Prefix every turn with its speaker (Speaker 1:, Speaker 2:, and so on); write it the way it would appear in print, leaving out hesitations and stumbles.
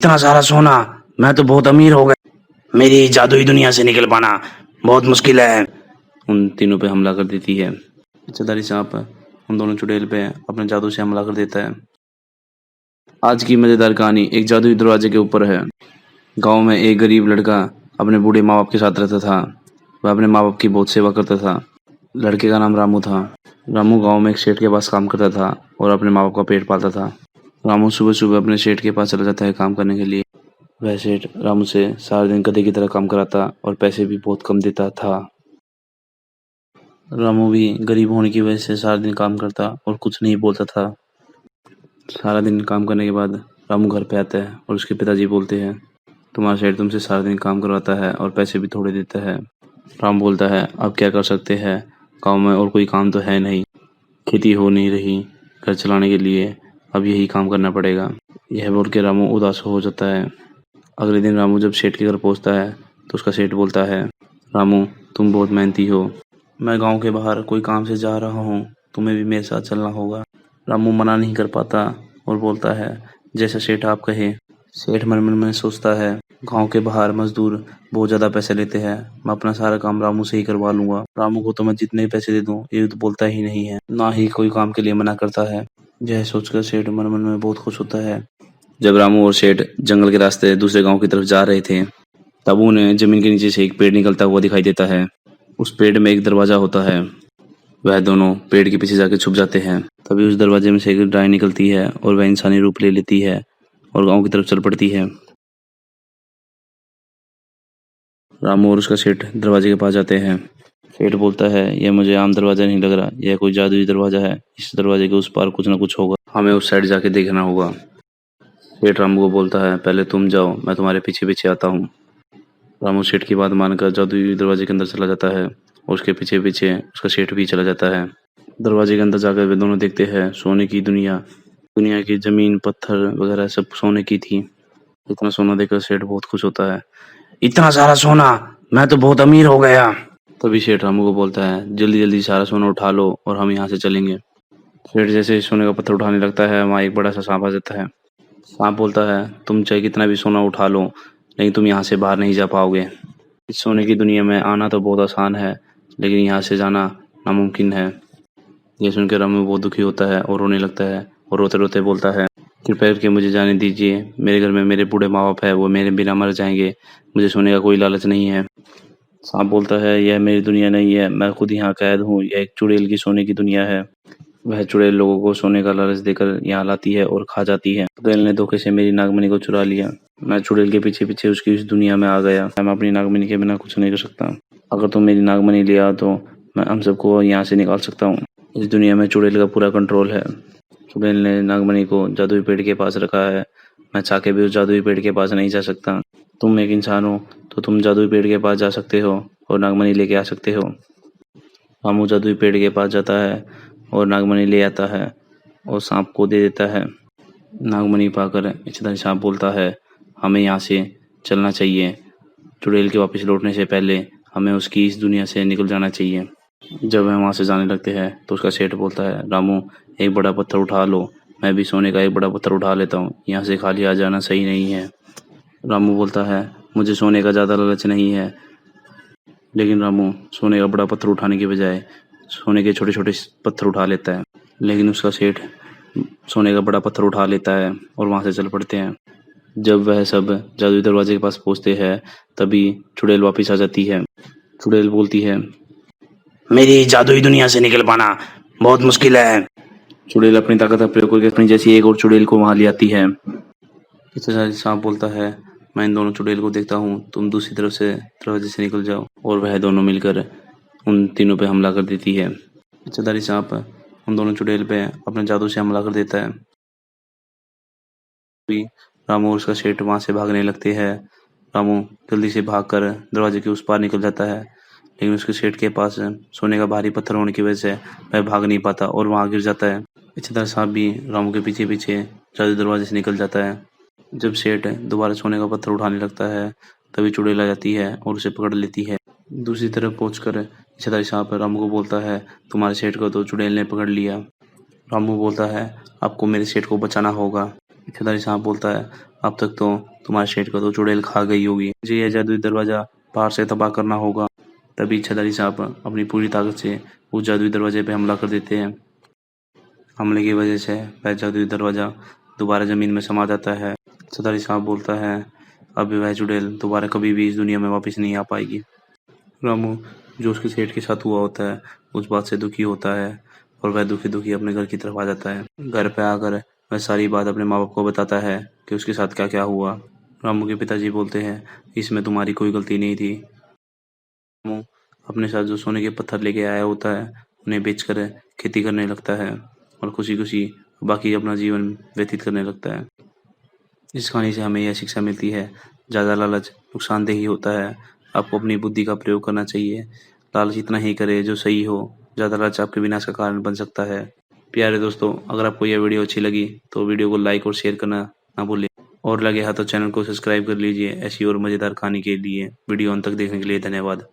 Speaker 1: इतना सारा सोना, मैं तो बहुत अमीर हो गया। मेरी जादुई दुनिया से निकल पाना बहुत मुश्किल है। उन तीनों पे हमला कर देती है। पीछेदारी सांप उन दोनों चुड़ैल पे अपने जादू से हमला कर देता है। आज की मजेदार कहानी एक जादुई दरवाजे के ऊपर है। गांव में एक गरीब लड़का अपने बूढ़े माँ बाप के साथ रहता था। वह अपने माँ बाप की बहुत सेवा करता था। लड़के का नाम रामू था। रामू गांव में एक सेठ के पास काम करता था और अपने माँ बाप का पेट पालता था। रामू सुबह सुबह अपने सेठ के पास चला जाता है काम करने के लिए। वह सेठ रामू से सारा दिन गधे की तरह काम कराता और पैसे भी बहुत कम देता था। रामू भी गरीब होने की वजह से सारा दिन काम करता और कुछ नहीं बोलता था। सारा दिन काम करने के बाद रामू घर पे आता है और उसके पिताजी बोलते हैं, तुम्हारा सेठ तुमसे सारा दिन काम करवाता है और पैसे भी थोड़े देता है। राम बोलता है, अब क्या कर सकते हैं, गांव में और कोई काम तो है नहीं, खेती हो नहीं रही, घर चलाने के लिए अब यही काम करना पड़ेगा। यह बोल के रामू उदास हो जाता है। अगले दिन रामू जब सेठ के घर पहुंचता है तो उसका सेठ बोलता है, रामू तुम बहुत मेहनती हो, मैं गांव के बाहर कोई काम से जा रहा हूँ, तुम्हें भी मेरे साथ चलना होगा। रामू मना नहीं कर पाता और बोलता है, जैसा सेठ आप कहे। सेठ मन मन में सोचता है, गांव के बाहर मजदूर बहुत ज़्यादा पैसे लेते हैं, मैं अपना सारा काम रामू से ही करवा लूंगा। रामू को तो मैं जितने पैसे दे दूं ये तो बोलता ही नहीं है, ना ही कोई काम के लिए मना करता है। यह सोचकर सेठ मन मन में बहुत खुश होता है। जब रामू और सेठ जंगल के रास्ते दूसरे गांव की तरफ जा रहे थे तब उन्हें जमीन के नीचे से एक पेड़ निकलता हुआ दिखाई देता है। उस पेड़ में एक दरवाजा होता है। वह दोनों पेड़ के पीछे जाके छुप जाते हैं। तभी उस दरवाजे में से एक गाय निकलती है और वह इंसानी रूप ले लेती है और गांव की तरफ चल पड़ती है। रामू और उसका सेठ दरवाजे के पास जाते हैं। सेठ बोलता है, यह मुझे आम दरवाजा नहीं लग रहा, यह कोई जादुई दरवाजा है, इस दरवाजे के उस पार कुछ ना कुछ होगा, हमें उस साइड जाके देखना होगा। सेठ रामू को बोलता है, पहले तुम जाओ, मैं तुम्हारे पीछे पीछे आता हूँ। रामू सेठ की बात मानकर जादुई दरवाजे के अंदर चला जाता है और उसके पीछे पीछे उसका सेठ भी चला जाता है। दरवाजे के अंदर जाकर वे दोनों देखते हैं सोने की दुनिया। दुनिया की जमीन पत्थर वगैरह सब सोने की थी। इतना सोना देखकर सेठ बहुत खुश होता है। इतना सारा सोना, मैं तो बहुत अमीर हो गया। तभी सेठ रामू को बोलता है, जल्दी जल्दी सारा सोना उठा लो और हम यहाँ से चलेंगे। सेठ जैसे ही सोने का पत्थर उठाने लगता है वहाँ एक बड़ा सा सांप आ जाता है। सांप बोलता है, तुम चाहे कितना भी सोना उठा लो लेकिन तुम यहाँ से बाहर नहीं जा पाओगे। इस सोने की दुनिया में आना तो बहुत आसान है लेकिन यहाँ से जाना नामुमकिन है। यह सुनकर रामू बहुत दुखी होता है और रोने लगता है और रोते रोते बोलता है, कृपया करके मुझे जाने दीजिए, मेरे घर में मेरे बूढ़े माँ बाप है, वो मेरे बिना मर जाएंगे, मुझे सोने का कोई लालच नहीं है। सांप बोलता है, यह मेरी दुनिया नहीं है, मैं खुद यहाँ कैद हूँ, यह एक चुड़ैल की सोने की दुनिया है। वह चुड़ैल लोगों को सोने का लालच देकर यहाँ लाती है और खा जाती है। चुड़ैल ने धोखे से मेरी नागमणि को चुरा लिया। मैं चुड़ैल के पीछे पीछे उसकी इस दुनिया में आ गया। मैं अपनी नागमणि के बिना कुछ नहीं कर सकता। अगर तुम मेरी नागमणि ले आओ तो मैं हम सबको यहाँ से निकाल सकता हूँ। इस दुनिया में चुड़ैल का पूरा कंट्रोल है। चुड़ैल ने नागमणि को जादुई पेड़ के पास रखा है। मैं चाह के भी उस जादुई पेड़ के पास नहीं जा सकता। तुम एक इंसान हो तो तुम जादुई पेड़ के पास जा सकते हो और नागमणि लेके आ सकते हो। रामू जादुई पेड़ के पास जाता है और नागमणि ले आता है और सांप को दे देता है। नागमणि पाकर इच्छाधारी सांप बोलता है, हमें यहाँ से चलना चाहिए। चुड़ैल के वापस लौटने से पहले हमें उसकी इस दुनिया से निकल जाना चाहिए। जब वह वहाँ से जाने लगते हैं तो उसका सेठ बोलता है, रामू एक बड़ा पत्थर उठा लो, मैं भी सोने का एक बड़ा पत्थर उठा लेता हूँ, यहाँ से खाली आ जाना सही नहीं है। रामू बोलता है, मुझे सोने का ज़्यादा लालच नहीं है। लेकिन रामू सोने का बड़ा पत्थर उठाने की बजाय सोने के छोटे छोटे पत्थर उठा लेता है। लेकिन उसका सेठ सोने का बड़ा पत्थर उठा लेता है और वहाँ से चल पड़ते हैं। जब वह सब जादुई दरवाजे के पास पहुँचते हैं तभी चुड़ैल वापस आ जाती है। चुड़ैल बोलती है, मेरी जादुई दुनिया से निकल पाना बहुत मुश्किल है। चुड़ैल अपनी ताकत का प्रयोग करके अपनी जैसी एक और चुड़ैल को वहाँ ले आती है। इतना सांप बोलता है, मैं इन दोनों चुड़ैल को देखता हूँ, तुम दूसरी तरफ से दरवाजे से निकल जाओ। और वह दोनों मिलकर उन तीनों पे हमला कर देती है। इच्छाधारी सांप उन दोनों चुड़ैल पे अपने जादू से हमला कर देता है। रामू और उसका सेठ वहाँ से भागने लगते हैं। रामू जल्दी से भागकर दरवाजे के उस पार निकल जाता है लेकिन उसके सेठ के पास सोने का भारी पत्थर होने की वजह से वह भाग नहीं पाता और वहाँ गिर जाता है। इच्छाधारी सांप भी रामू के पीछे पीछे जादू दरवाजे से निकल जाता है। जब सेठ दोबारा सोने का पत्थर उठाने लगता है तभी चुड़ैल आ जाती है और उसे पकड़ लेती है। दूसरी तरफ पहुंचकर इच्छाधारी सांप रामू को बोलता है, तुम्हारे सेठ को तो चुड़ैल ने पकड़ लिया। रामू बोलता है, आपको मेरे सेठ को बचाना होगा। इच्छाधारी सांप बोलता है, अब तक तो तुम्हारे सेठ को तो चुड़ैल खा गई होगी। मुझे यह जादुई दरवाजा बाहर से तबाह करना होगा। तभी इच्छाधारी सांप अपनी पूरी ताकत से उस जादुई दरवाजे पे हमला कर देते हैं। हमले की वजह से वह जादुई दरवाजा दोबारा जमीन में समा जाता है। इच्छाधारी सांप बोलता है, अब वह चुड़ैल दोबारा कभी भी इस दुनिया में वापस नहीं आ पाएगी। रामू, जो उसके सेठ के साथ हुआ होता है, उस बात से दुखी होता है और वह दुखी दुखी अपने घर की तरफ आ जाता है। घर पे आकर वह सारी बात अपने माँ बाप को बताता है कि उसके साथ क्या क्या हुआ। रामू के पिताजी बोलते हैं, इसमें तुम्हारी कोई गलती नहीं थी। रामू अपने साथ जो सोने के पत्थर लेके आया होता है, उन्हें बेचकर खेती करने लगता है और खुशी खुशी बाकी अपना जीवन व्यतीत करने लगता है। इस कहानी से हमें यह शिक्षा मिलती है, ज़्यादा लालच नुकसानदेह ही होता है। आपको अपनी बुद्धि का प्रयोग करना चाहिए। लालच इतना ही करे जो सही हो। ज़्यादा लालच आपके विनाश का कारण बन सकता है। प्यारे दोस्तों, अगर आपको यह वीडियो अच्छी लगी तो वीडियो को लाइक और शेयर करना ना भूलें। और लगे हाथ तो चैनल को सब्सक्राइब कर लीजिए ऐसी और मज़ेदार कहानी के लिए। वीडियो अंत तक देखने के लिए धन्यवाद।